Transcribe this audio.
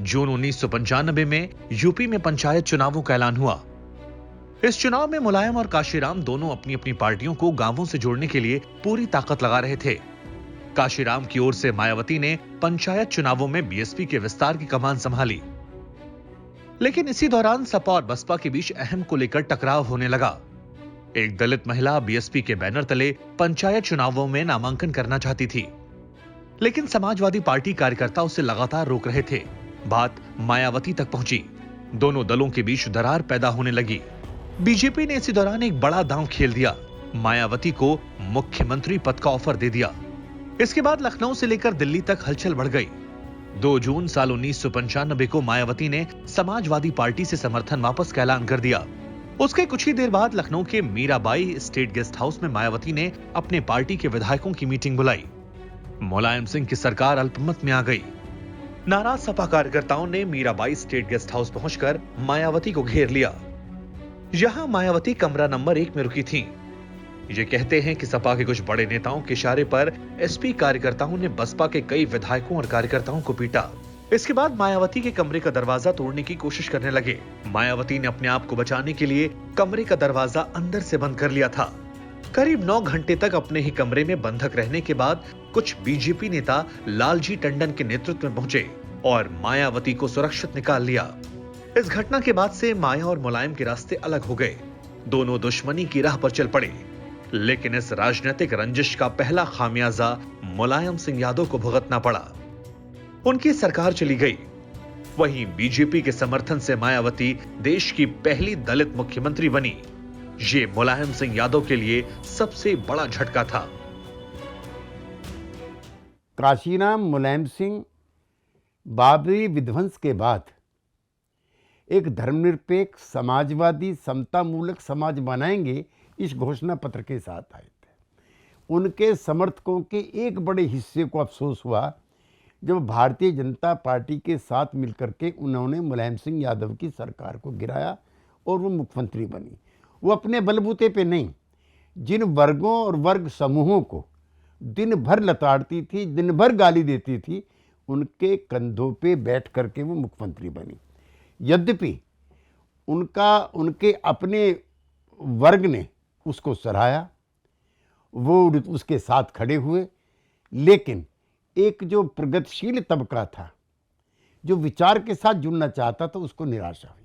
जून 1995 में यूपी में पंचायत चुनावों का ऐलान हुआ। इस चुनाव में मुलायम और काशीराम दोनों अपनी अपनी पार्टियों को गांवों से जोड़ने के लिए पूरी ताकत लगा रहे थे। काशीराम की ओर से मायावती ने पंचायत चुनावों में बीएसपी के विस्तार की कमान संभाली, लेकिन इसी दौरान सपा और बसपा के बीच अहम को लेकर टकराव होने लगा। एक दलित महिला बीएसपी के बैनर तले पंचायत चुनावों में नामांकन करना चाहती थी, लेकिन समाजवादी पार्टी कार्यकर्ता उसे लगातार रोक रहे थे। बात मायावती तक पहुंची। दोनों दलों के बीच दरार पैदा होने लगी। बीजेपी ने इसी दौरान एक बड़ा दांव खेल दिया, मायावती को मुख्यमंत्री पद का ऑफर दे दिया। इसके बाद लखनऊ से लेकर दिल्ली तक हलचल बढ़ गई। 2 जून साल 1995 को मायावती ने समाजवादी पार्टी से समर्थन वापस का ऐलान कर दिया। उसके कुछ ही देर बाद लखनऊ के मीराबाई स्टेट गेस्ट हाउस में मायावती ने अपने पार्टी के विधायकों की मीटिंग बुलाई। मुलायम सिंह की सरकार अल्पमत में आ गई। नाराज सपा कार्यकर्ताओं ने मीराबाई स्टेट गेस्ट हाउस पहुंचकर मायावती को घेर लिया। यहां मायावती कमरा नंबर 1 में रुकी थीं। ये कहते हैं कि सपा के कुछ बड़े नेताओं के इशारे पर एसपी कार्यकर्ताओं ने बसपा के कई विधायकों और कार्यकर्ताओं को पीटा। इसके बाद मायावती के कमरे का दरवाजा तोड़ने की कोशिश करने लगे। मायावती ने अपने आप को बचाने के लिए कमरे का दरवाजा अंदर से बंद कर लिया था। करीब 9 घंटे तक अपने ही कमरे में बंधक रहने के बाद कुछ बीजेपी नेता लालजी टंडन के नेतृत्व में पहुंचे और मायावती को सुरक्षित निकाल लिया। इस घटना के बाद से माया और मुलायम के रास्ते अलग हो गए। दोनों दुश्मनी की राह पर चल पड़े, लेकिन इस राजनीतिक रंजिश का पहला खामियाजा मुलायम सिंह यादव को भुगतना पड़ा। उनकी सरकार चली गई। वहीं बीजेपी के समर्थन से मायावती देश की पहली दलित मुख्यमंत्री बनी। ये मुलायम सिंह यादव के लिए सबसे बड़ा झटका था। काशीराम मुलायम सिंह बाबरी विध्वंस के बाद एक धर्मनिरपेक्ष समाजवादी समतामूलक समाज बनाएंगे, इस घोषणा पत्र के साथ आए थे। उनके समर्थकों के एक बड़े हिस्से को अफसोस हुआ जब भारतीय जनता पार्टी के साथ मिलकर के उन्होंने मुलायम सिंह यादव की सरकार को गिराया और वो मुख्यमंत्री बनी। वो अपने बलबूते पे नहीं, जिन वर्गों और वर्ग समूहों को दिन भर लताड़ती थी, दिन भर गाली देती थी, उनके कंधों पे बैठ करके वो मुख्यमंत्री बनी। यद्यपि उनके अपने वर्ग ने उसको सराहा, वो उसके साथ खड़े हुए, लेकिन एक जो प्रगतिशील तबका था, जो विचार के साथ जुड़ना चाहता था, उसको निराशा हुई।